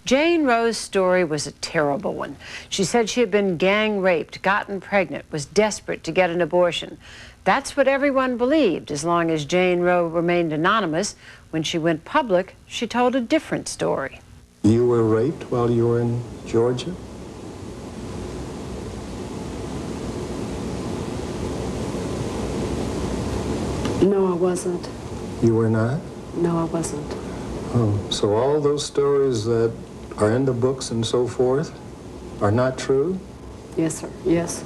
Jane Roe's story was a terrible one. She said she had been gang raped, gotten pregnant, was desperate to get an abortion. That's what everyone believed, as long as Jane Roe remained anonymous. When she went public, she told a different story. You were raped while you were in Georgia? No, I wasn't. You were not? No, I wasn't. Oh, so all those stories that are in the books and so forth are not true? Yes, sir. Yes.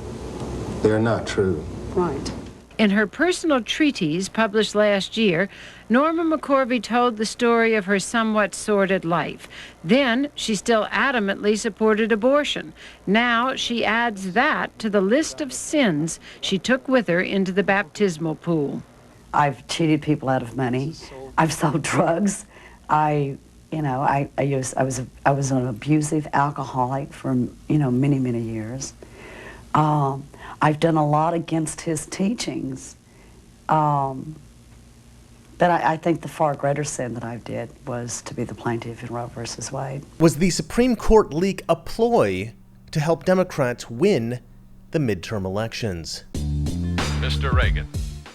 They're not true. Right. In her personal treatise published last year, Norma McCorvey told the story of her somewhat sordid life. Then she still adamantly supported abortion. Now she adds that to the list of sins she took with her into the baptismal pool. I've cheated people out of money. I've sold drugs. I was an abusive alcoholic for many years. I've done a lot against his teachings. But I think the far greater sin that I did was to be the plaintiff in Roe versus Wade. Was the Supreme Court leak a ploy to help Democrats win the midterm elections? Mr. Reagan.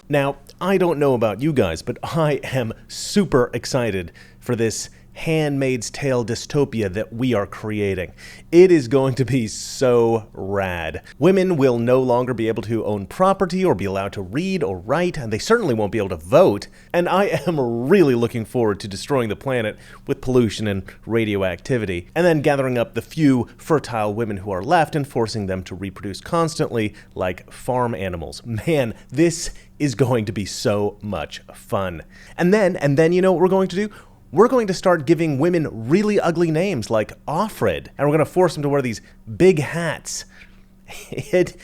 Now, I don't know about you guys, but I am super excited for this Handmaid's Tale dystopia that we are creating. It is going to be so rad. Women will no longer be able to own property or be allowed to read or write, and they certainly won't be able to vote. And I am really looking forward to destroying the planet with pollution and radioactivity, and then gathering up the few fertile women who are left and forcing them to reproduce constantly like farm animals. Man, this is going to be so much fun. And then you know what we're going to do? We're going to start giving women really ugly names like Offred, and we're going to force them to wear these big hats. It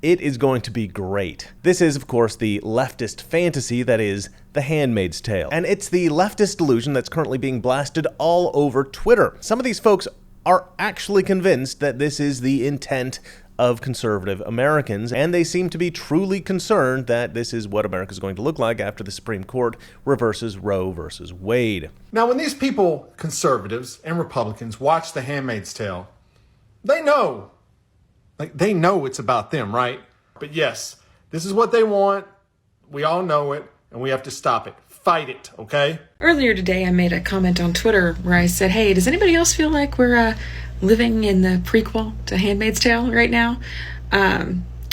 is going to be great. This is, of course, the leftist fantasy that is The Handmaid's Tale. And it's the leftist delusion that's currently being blasted all over Twitter. Some of these folks are actually convinced that this is the intent of conservative Americans, and they seem to be truly concerned that this is what America is going to look like after the Supreme Court reverses Roe versus Wade. Now, when these people, conservatives and Republicans, watch The Handmaid's Tale, they know it's about them, right? But yes, this is what they want. We all know it, and we have to stop it. Fight it, okay? Earlier today, I made a comment on Twitter where I said, hey, does anybody else feel like we're living in the prequel to Handmaid's Tale right now?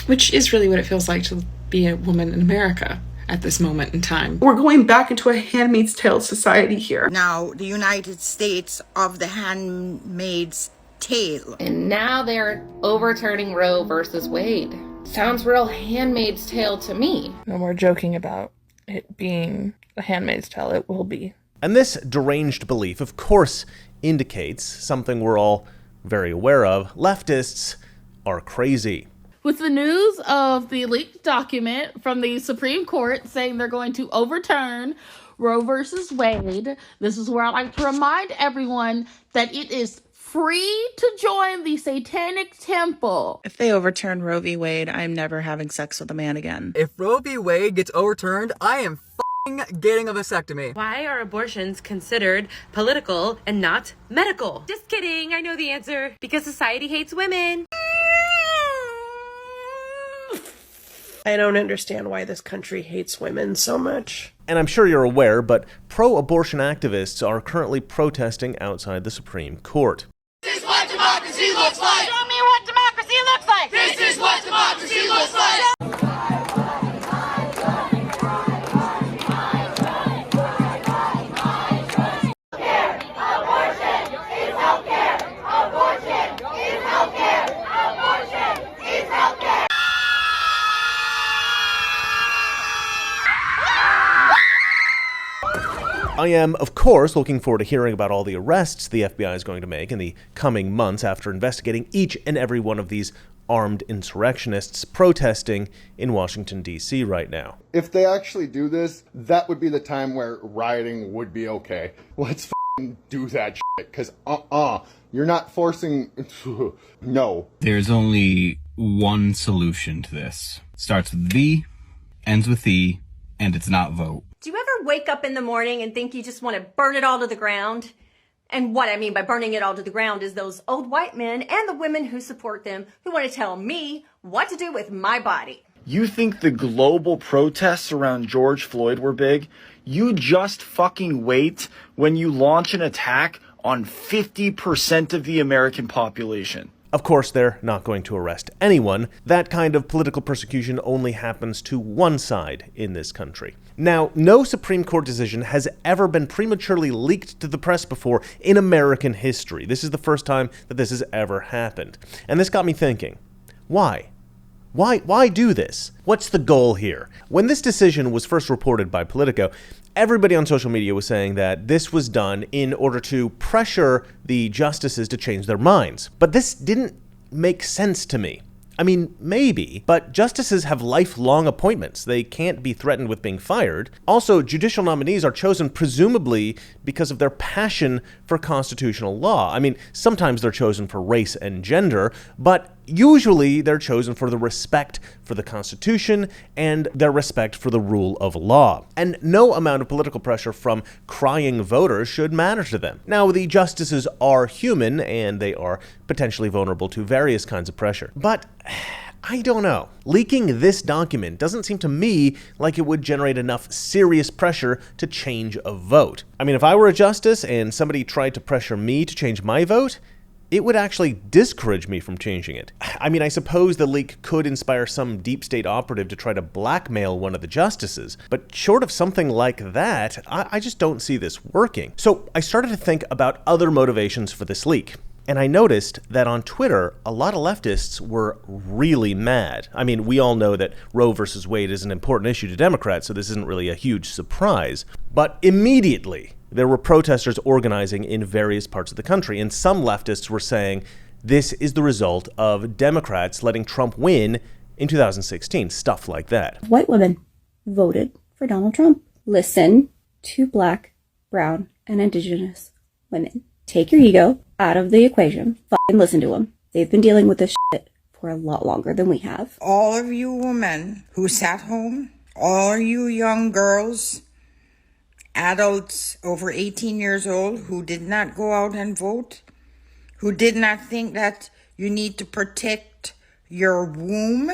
Which is really what it feels like to be a woman in America at this moment in time. We're going back into a Handmaid's Tale society here. Now, the United States of the Handmaid's Tale. And now they're overturning Roe versus Wade. Sounds real Handmaid's Tale to me. No more joking about it being a Handmaid's Tale. It will be. And this deranged belief, of course, indicates something we're all very aware of. Leftists are crazy. With the news of the leaked document from the Supreme Court saying they're going to overturn Roe versus Wade, this is where I like to remind everyone that it is free to join the Satanic Temple. If they overturn Roe v. Wade, I'm never having sex with a man again. If Roe v. Wade gets overturned, I am getting a vasectomy. Why are abortions considered political and not medical? Just kidding, I know the answer. Because society hates women. I don't understand why this country hates women so much. And I'm sure you're aware, but pro-abortion activists are currently protesting outside the Supreme Court. This is what democracy looks like! Show me what democracy looks like! This is what democracy looks like! I am, of course, looking forward to hearing about all the arrests the FBI is going to make in the coming months after investigating each and every one of these armed insurrectionists protesting in Washington, D.C. right now. If they actually do this, that would be the time where rioting would be okay. Let's f***ing do that shit, because you're not forcing... No. There's only one solution to this. Starts with V, ends with E, and it's not vote. Do you ever wake up in the morning and think you just want to burn it all to the ground? And what I mean by burning it all to the ground is those old white men and the women who support them who want to tell me what to do with my body. You think the global protests around George Floyd were big? You just fucking wait when you launch an attack on 50% of the American population. Of course, they're not going to arrest anyone. That kind of political persecution only happens to one side in this country. Now, no Supreme Court decision has ever been prematurely leaked to the press before in American history. This is the first time that this has ever happened. And this got me thinking, why? Why do this? What's the goal here? When this decision was first reported by Politico, everybody on social media was saying that this was done in order to pressure the justices to change their minds. But this didn't make sense to me. I mean, maybe, but justices have lifelong appointments. They can't be threatened with being fired. Also, judicial nominees are chosen presumably because of their passion for constitutional law. I mean, sometimes they're chosen for race and gender, but usually they're chosen for the respect for the Constitution and their respect for the rule of law. And no amount of political pressure from crying voters should matter to them. Now, the justices are human and they are potentially vulnerable to various kinds of pressure. But I don't know. Leaking this document doesn't seem to me like it would generate enough serious pressure to change a vote. I mean, if I were a justice and somebody tried to pressure me to change my vote, it would actually discourage me from changing it. I mean, I suppose the leak could inspire some deep state operative to try to blackmail one of the justices, but short of something like that, I just don't see this working. So I started to think about other motivations for this leak. And I noticed that on Twitter, a lot of leftists were really mad. I mean, we all know that Roe versus Wade is an important issue to Democrats, so this isn't really a huge surprise. But immediately, there were protesters organizing in various parts of the country, and some leftists were saying this is the result of Democrats letting Trump win in 2016, stuff like that. White women voted for Donald Trump. Listen to Black, brown, and Indigenous women. Take your ego out of the equation. Fucking listen to them. They've been dealing with this shit for a lot longer than we have. All of you women who sat home, all you young girls, adults over 18 years old who did not go out and vote, who did not think that you need to protect your womb,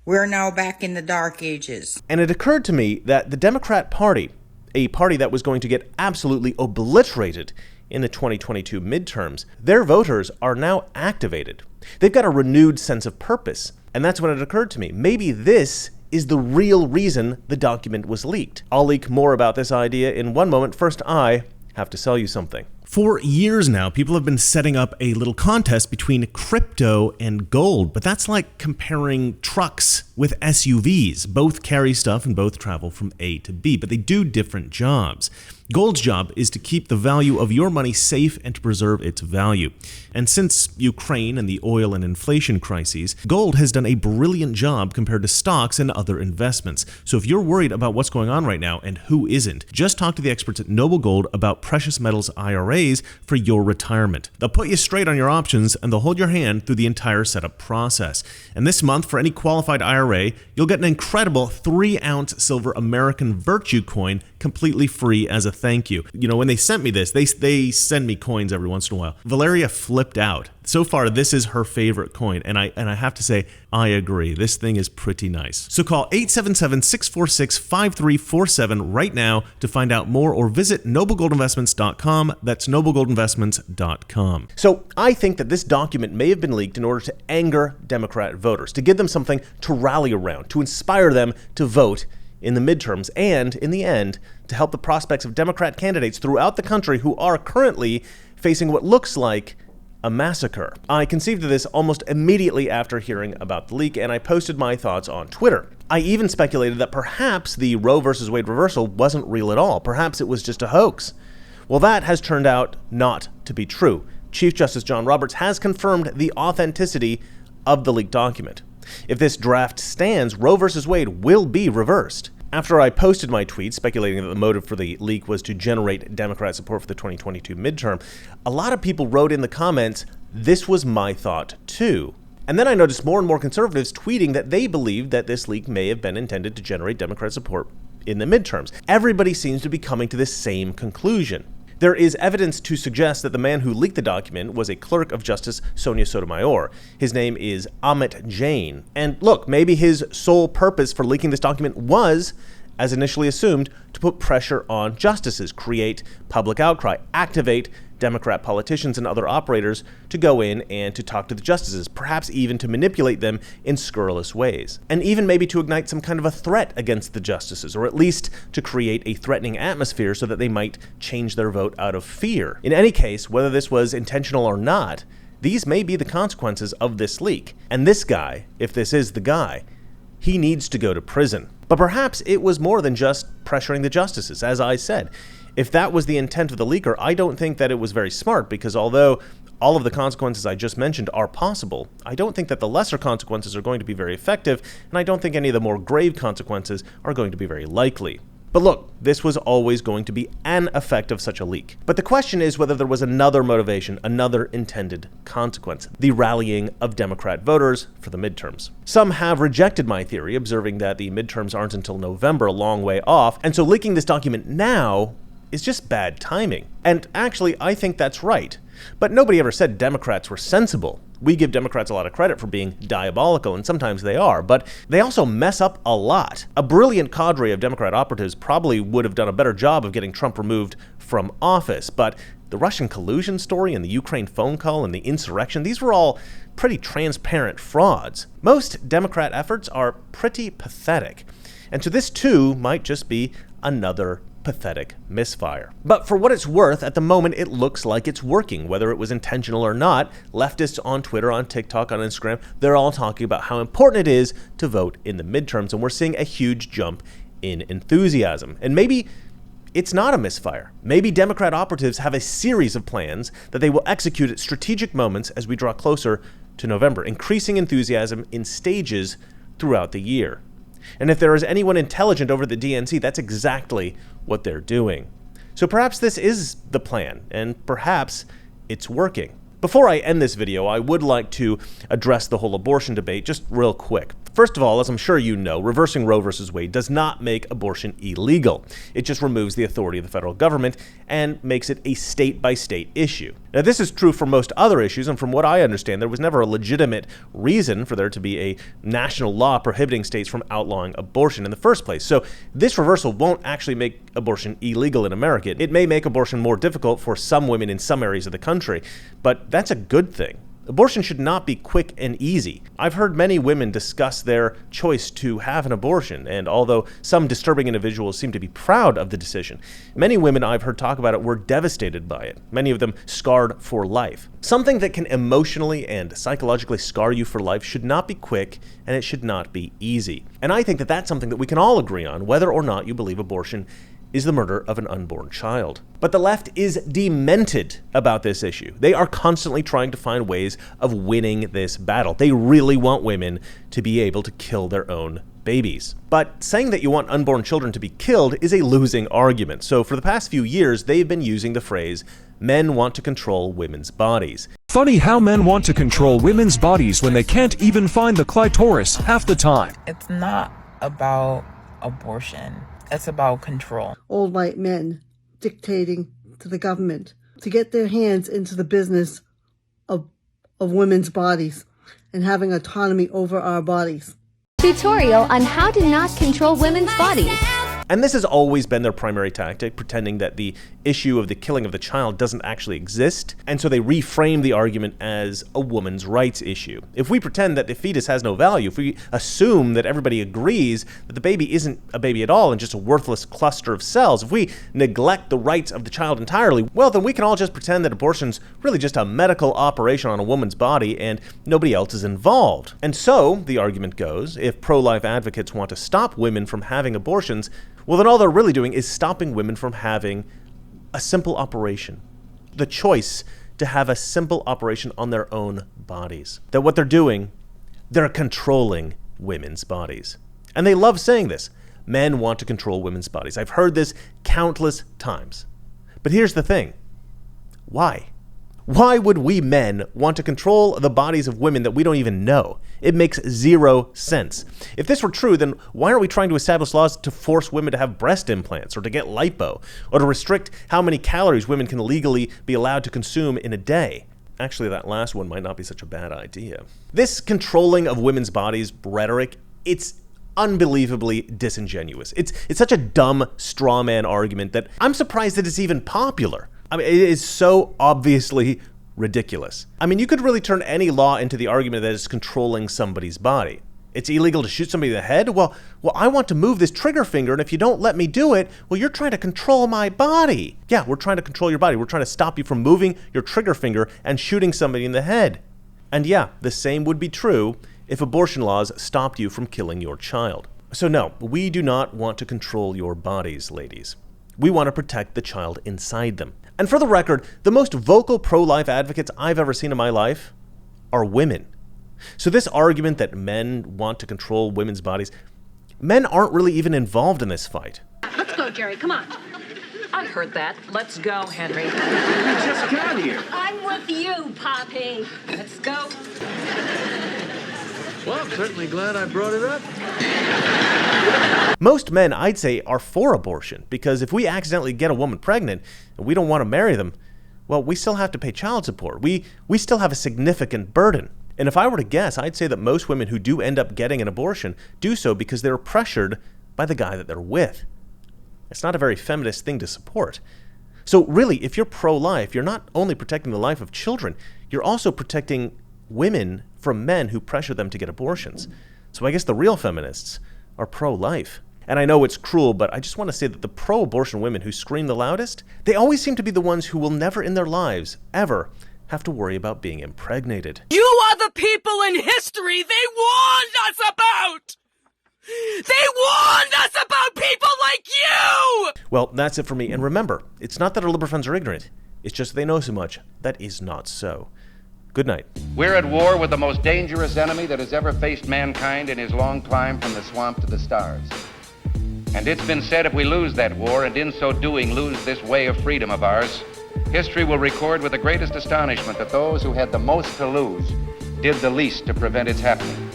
we're now back in the dark ages. And it occurred to me that the Democrat Party, a party that was going to get absolutely obliterated in the 2022 midterms, their voters are now activated. They've got a renewed sense of purpose. And that's when it occurred to me, maybe this is the real reason the document was leaked. I'll leak more about this idea in one moment. First, I have to sell you something. For years now, people have been setting up a little contest between crypto and gold, but that's like comparing trucks with SUVs. Both carry stuff and both travel from A to B, but they do different jobs. Gold's job is to keep the value of your money safe and to preserve its value. And since Ukraine and the oil and inflation crises, gold has done a brilliant job compared to stocks and other investments. So if you're worried about what's going on right now and who isn't, just talk to the experts at Noble Gold about precious metals IRAs for your retirement. They'll put you straight on your options and they'll hold your hand through the entire setup process. And this month, for any qualified IRA, you'll get an incredible 3-ounce silver American Virtue coin completely free as a thank you. You know, when they sent me this, they send me coins every once in a while. Valeria flipped out. So far, this is her favorite coin, and I have to say, I agree. This thing is pretty nice. So call 877-646-5347 right now to find out more, or visit noblegoldinvestments.com. That's noblegoldinvestments.com. So I think that this document may have been leaked in order to anger Democrat voters, to give them something to rally around, to inspire them to vote in the midterms, and in the end, to help the prospects of Democrat candidates throughout the country who are currently facing what looks like a massacre. I conceived of this almost immediately after hearing about the leak, and I posted my thoughts on Twitter. I even speculated that perhaps the Roe versus Wade reversal wasn't real at all. Perhaps it was just a hoax. Well, that has turned out not to be true. Chief Justice John Roberts has confirmed the authenticity of the leaked document. If this draft stands, Roe versus Wade will be reversed. After I posted my tweet speculating that the motive for the leak was to generate Democrat support for the 2022 midterm, a lot of people wrote in the comments, "This was my thought too." And then I noticed more and more conservatives tweeting that they believed that this leak may have been intended to generate Democrat support in the midterms. Everybody seems to be coming to this same conclusion. There is evidence to suggest that the man who leaked the document was a clerk of Justice Sonia Sotomayor. His name is Amit Jain. And look, maybe his sole purpose for leaking this document was, as initially assumed, to put pressure on justices, create public outcry, activate Democrat politicians and other operators to go in and to talk to the justices, perhaps even to manipulate them in scurrilous ways. And even maybe to ignite some kind of a threat against the justices, or at least to create a threatening atmosphere so that they might change their vote out of fear. In any case, whether this was intentional or not, these may be the consequences of this leak. And this guy, if this is the guy, he needs to go to prison. But perhaps it was more than just pressuring the justices, as I said. If that was the intent of the leaker, I don't think that it was very smart, because although all of the consequences I just mentioned are possible, I don't think that the lesser consequences are going to be very effective, and I don't think any of the more grave consequences are going to be very likely. But look, this was always going to be an effect of such a leak. But the question is whether there was another motivation, another intended consequence, the rallying of Democrat voters for the midterms. Some have rejected my theory, observing that the midterms aren't until November, a long way off, and so leaking this document now is just bad timing. And actually, I think that's right. But nobody ever said Democrats were sensible. We give Democrats a lot of credit for being diabolical, and sometimes they are, but they also mess up a lot. A brilliant cadre of Democrat operatives probably would have done a better job of getting Trump removed from office, but the Russian collusion story and the Ukraine phone call and the insurrection, these were all pretty transparent frauds. Most Democrat efforts are pretty pathetic, and so this too might just be another pathetic misfire. But for what it's worth, at the moment it looks like it's working, whether it was intentional or not. Leftists on Twitter, on TikTok, on Instagram, they're all talking about how important it is to vote in the midterms, and we're seeing a huge jump in enthusiasm. And maybe it's not a misfire. Maybe Democrat operatives have a series of plans that they will execute at strategic moments as we draw closer to November, increasing enthusiasm in stages throughout the year. And if there is anyone intelligent over the DNC, that's exactly what they're doing. So perhaps this is the plan, and perhaps it's working. Before I end this video, I would like to address the whole abortion debate just real quick. First of all, as I'm sure you know, reversing Roe v. Wade does not make abortion illegal. It just removes the authority of the federal government and makes it a state-by-state issue. Now, this is true for most other issues, and from what I understand, there was never a legitimate reason for there to be a national law prohibiting states from outlawing abortion in the first place. So this reversal won't actually make abortion illegal in America. It may make abortion more difficult for some women in some areas of the country, but that's a good thing. Abortion should not be quick and easy. I've heard many women discuss their choice to have an abortion, and although some disturbing individuals seem to be proud of the decision, many women I've heard talk about it were devastated by it, many of them scarred for life. Something that can emotionally and psychologically scar you for life should not be quick, and it should not be easy. And I think that that's something that we can all agree on, whether or not you believe abortion is the murder of an unborn child. But the left is demented about this issue. They are constantly trying to find ways of winning this battle. They really want women to be able to kill their own babies. But saying that you want unborn children to be killed is a losing argument. So for the past few years, they've been using the phrase, men want to control women's bodies. Funny how men want to control women's bodies when they can't even find the clitoris half the time. It's not about abortion. It's about control. Old white men dictating to the government to get their hands into the business of women's bodies and having autonomy over our bodies. Tutorial on how to not control women's bodies. And this has always been their primary tactic, pretending that the issue of the killing of the child doesn't actually exist, and so they reframe the argument as a woman's rights issue. If we pretend that the fetus has no value, if we assume that everybody agrees that the baby isn't a baby at all and just a worthless cluster of cells, if we neglect the rights of the child entirely, well, then we can all just pretend that abortion's really just a medical operation on a woman's body and nobody else is involved. And so, the argument goes, if pro-life advocates want to stop women from having abortions, well, then all they're really doing is stopping women from having a simple operation. The choice to have a simple operation on their own bodies. That what they're doing, they're controlling women's bodies. And they love saying this. Men want to control women's bodies. I've heard this countless times. But here's the thing. Why? Why would we men want to control the bodies of women that we don't even know? It makes zero sense. If this were true, then why aren't we trying to establish laws to force women to have breast implants or to get lipo or to restrict how many calories women can legally be allowed to consume in a day? Actually, that last one might not be such a bad idea. This controlling of women's bodies rhetoric, it's unbelievably disingenuous. It's such a dumb straw man argument that I'm surprised that it's even popular. I mean, it is so obviously ridiculous. I mean, you could really turn any law into the argument that it's controlling somebody's body. It's illegal to shoot somebody in the head? Well, I want to move this trigger finger, and if you don't let me do it, well, you're trying to control my body. Yeah, we're trying to control your body. We're trying to stop you from moving your trigger finger and shooting somebody in the head. And yeah, the same would be true if abortion laws stopped you from killing your child. So no, we do not want to control your bodies, ladies. We want to protect the child inside them. And for the record, the most vocal pro-life advocates I've ever seen in my life are women. So this argument that men want to control women's bodies, men aren't really even involved in this fight. Let's go, Jerry, come on. I heard that. Let's go, Henry. We just got here. I'm with you, Poppy. Let's go. Well, I'm certainly glad I brought it up. Most men, I'd say, are for abortion, because if we accidentally get a woman pregnant and we don't want to marry them, well, we still have to pay child support. We still have a significant burden. And if I were to guess, I'd say that most women who do end up getting an abortion do so because they're pressured by the guy that they're with. It's not a very feminist thing to support. So really, if you're pro-life, you're not only protecting the life of children, you're also protecting women from men who pressure them to get abortions. So I guess the real feminists are pro-life. And I know it's cruel, but I just want to say that the pro-abortion women who scream the loudest, they always seem to be the ones who will never in their lives, ever, have to worry about being impregnated. You are the people in history they warned us about! They warned us about people like you! Well, that's it for me. And remember, it's not that our liberal friends are ignorant. It's just they know so much. That is not so. Good night. We're at war with the most dangerous enemy that has ever faced mankind in his long climb from the swamp to the stars. And it's been said if we lose that war, and in so doing lose this way of freedom of ours, history will record with the greatest astonishment that those who had the most to lose did the least to prevent its happening.